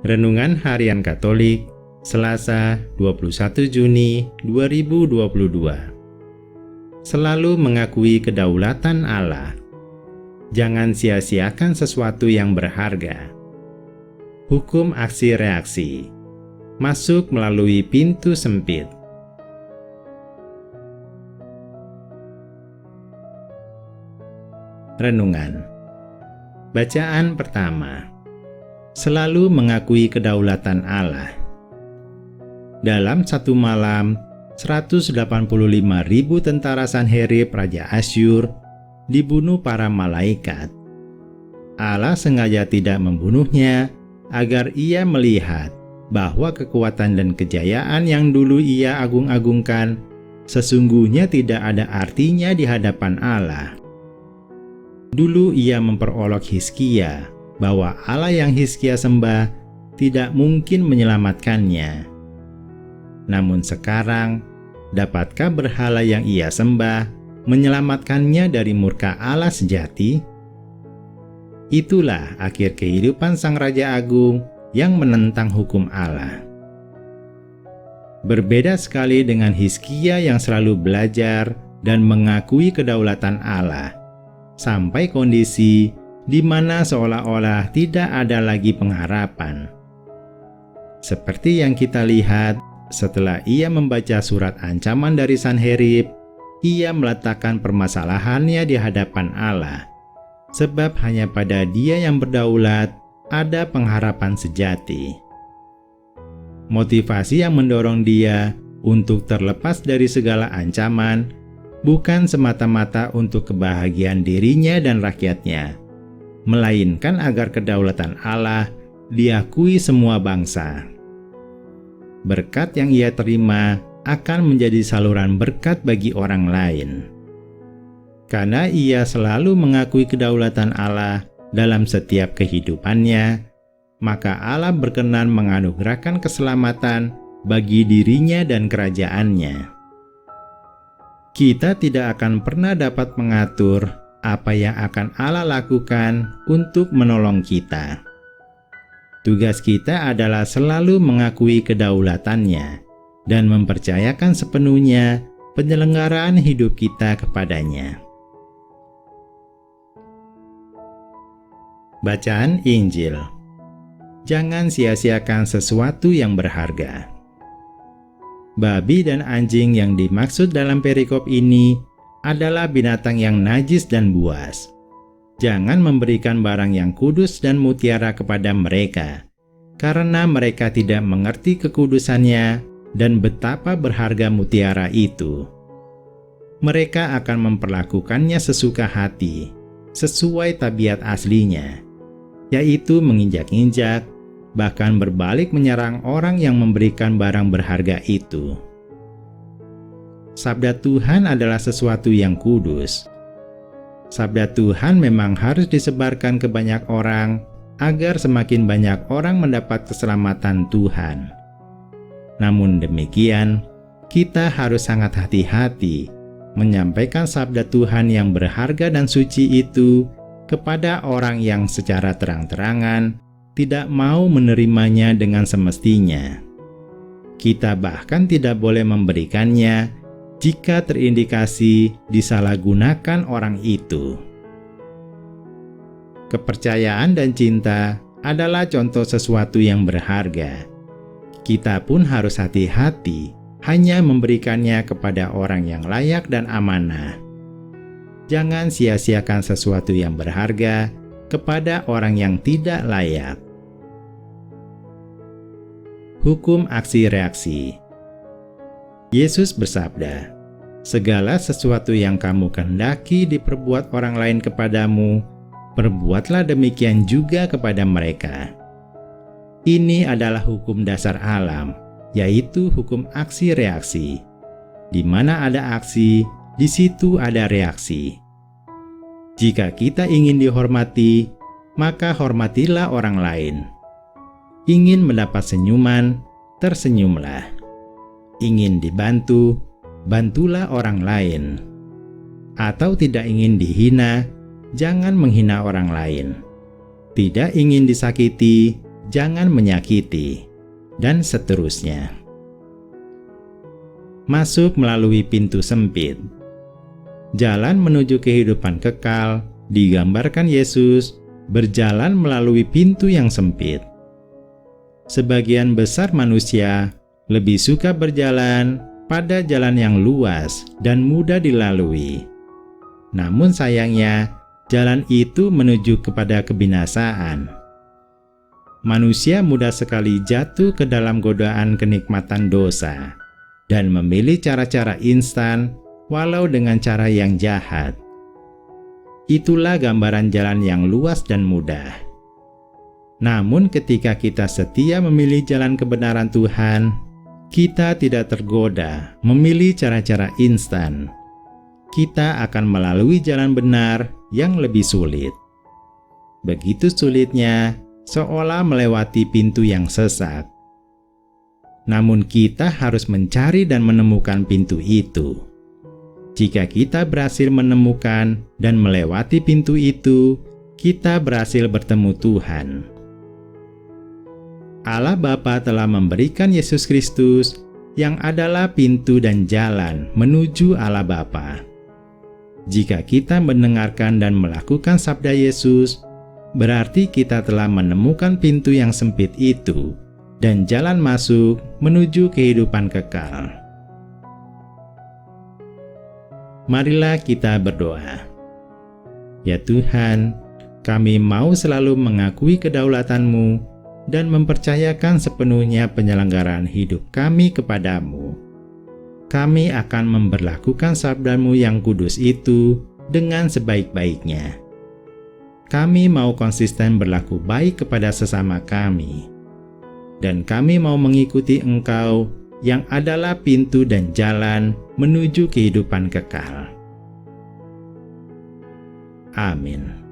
Renungan Harian Katolik, Selasa 21 Juni 2022. Selalu mengakui kedaulatan Allah. Jangan sia-siakan sesuatu yang berharga. Hukum aksi reaksi. Masuk melalui pintu sempit. Renungan. Bacaan pertama. Selalu mengakui kedaulatan Allah. Dalam satu malam, 185.000 tentara Sanherib Raja Asyur dibunuh para malaikat. Allah sengaja tidak membunuhnya agar ia melihat bahwa kekuatan dan kejayaan yang dulu ia agung-agungkan sesungguhnya tidak ada artinya di hadapan Allah. Dulu ia memperolok Hizkia bahwa Allah yang Hizkia sembah tidak mungkin menyelamatkannya. Namun sekarang, dapatkah berhala yang ia sembah menyelamatkannya dari murka Allah sejati? Itulah akhir kehidupan Sang Raja Agung yang menentang hukum Allah. Berbeda sekali dengan Hizkia yang selalu belajar dan mengakui kedaulatan Allah, sampai kondisi di mana seolah-olah tidak ada lagi pengharapan. Seperti yang kita lihat, setelah ia membaca surat ancaman dari Sanherib, ia meletakkan permasalahannya di hadapan Allah, sebab hanya pada Dia yang berdaulat ada pengharapan sejati. Motivasi yang mendorong dia untuk terlepas dari segala ancaman bukan semata-mata untuk kebahagiaan dirinya dan rakyatnya, melainkan agar kedaulatan Allah diakui semua bangsa. Berkat yang ia terima akan menjadi saluran berkat bagi orang lain. Karena ia selalu mengakui kedaulatan Allah dalam setiap kehidupannya, maka Allah berkenan menganugerahkan keselamatan bagi dirinya dan kerajaannya. Kita tidak akan pernah dapat mengatur apa yang akan Allah lakukan untuk menolong kita. Tugas kita adalah selalu mengakui kedaulatannya dan mempercayakan sepenuhnya penyelenggaraan hidup kita kepadanya. Bacaan Injil. Jangan sia-siakan sesuatu yang berharga. Babi dan anjing yang dimaksud dalam perikop ini adalah binatang yang najis dan buas. Jangan memberikan barang yang kudus dan mutiara kepada mereka, karena mereka tidak mengerti kekudusannya dan betapa berharga mutiara itu. Mereka akan memperlakukannya sesuka hati, sesuai tabiat aslinya, yaitu menginjak-injak, bahkan berbalik menyerang orang yang memberikan barang berharga itu. Sabda Tuhan adalah sesuatu yang kudus. Sabda Tuhan memang harus disebarkan ke banyak orang agar semakin banyak orang mendapat keselamatan Tuhan. Namun demikian, kita harus sangat hati-hati menyampaikan sabda Tuhan yang berharga dan suci itu kepada orang yang secara terang-terangan tidak mau menerimanya dengan semestinya. Kita bahkan tidak boleh memberikannya jika terindikasi disalahgunakan orang itu. Kepercayaan dan cinta adalah contoh sesuatu yang berharga. Kita pun harus hati-hati hanya memberikannya kepada orang yang layak dan amanah. Jangan sia-siakan sesuatu yang berharga kepada orang yang tidak layak. Hukum aksi reaksi. Yesus bersabda, "Segala sesuatu yang kamu kehendaki diperbuat orang lain kepadamu, perbuatlah demikian juga kepada mereka." Ini adalah hukum dasar alam, yaitu hukum aksi reaksi. Di mana ada aksi, di situ ada reaksi. Jika kita ingin dihormati, maka hormatilah orang lain. Ingin mendapat senyuman, tersenyumlah. Ingin dibantu, bantulah orang lain. Atau tidak ingin dihina, jangan menghina orang lain. Tidak ingin disakiti, jangan menyakiti, dan seterusnya. Masuk melalui pintu sempit. Jalan menuju kehidupan kekal digambarkan Yesus berjalan melalui pintu yang sempit. Sebagian besar manusia lebih suka berjalan pada jalan yang luas dan mudah dilalui. Namun sayangnya, jalan itu menuju kepada kebinasaan. Manusia mudah sekali jatuh ke dalam godaan kenikmatan dosa dan memilih cara-cara instan walau dengan cara yang jahat. Itulah gambaran jalan yang luas dan mudah. Namun ketika kita setia memilih jalan kebenaran Tuhan, kita tidak tergoda memilih cara-cara instan. Kita akan melalui jalan benar yang lebih sulit. Begitu sulitnya, seolah melewati pintu yang sesak. Namun kita harus mencari dan menemukan pintu itu. Jika kita berhasil menemukan dan melewati pintu itu, kita berhasil bertemu Tuhan. Allah Bapa telah memberikan Yesus Kristus yang adalah pintu dan jalan menuju Allah Bapa. Jika kita mendengarkan dan melakukan sabda Yesus, berarti kita telah menemukan pintu yang sempit itu dan jalan masuk menuju kehidupan kekal. Marilah kita berdoa. Ya Tuhan, kami mau selalu mengakui kedaulatan-Mu dan mempercayakan sepenuhnya penyelenggaraan hidup kami kepadamu. Kami akan memberlakukan sabda-Mu yang kudus itu dengan sebaik-baiknya. Kami mau konsisten berlaku baik kepada sesama kami. Dan kami mau mengikuti Engkau yang adalah pintu dan jalan menuju kehidupan kekal. Amin.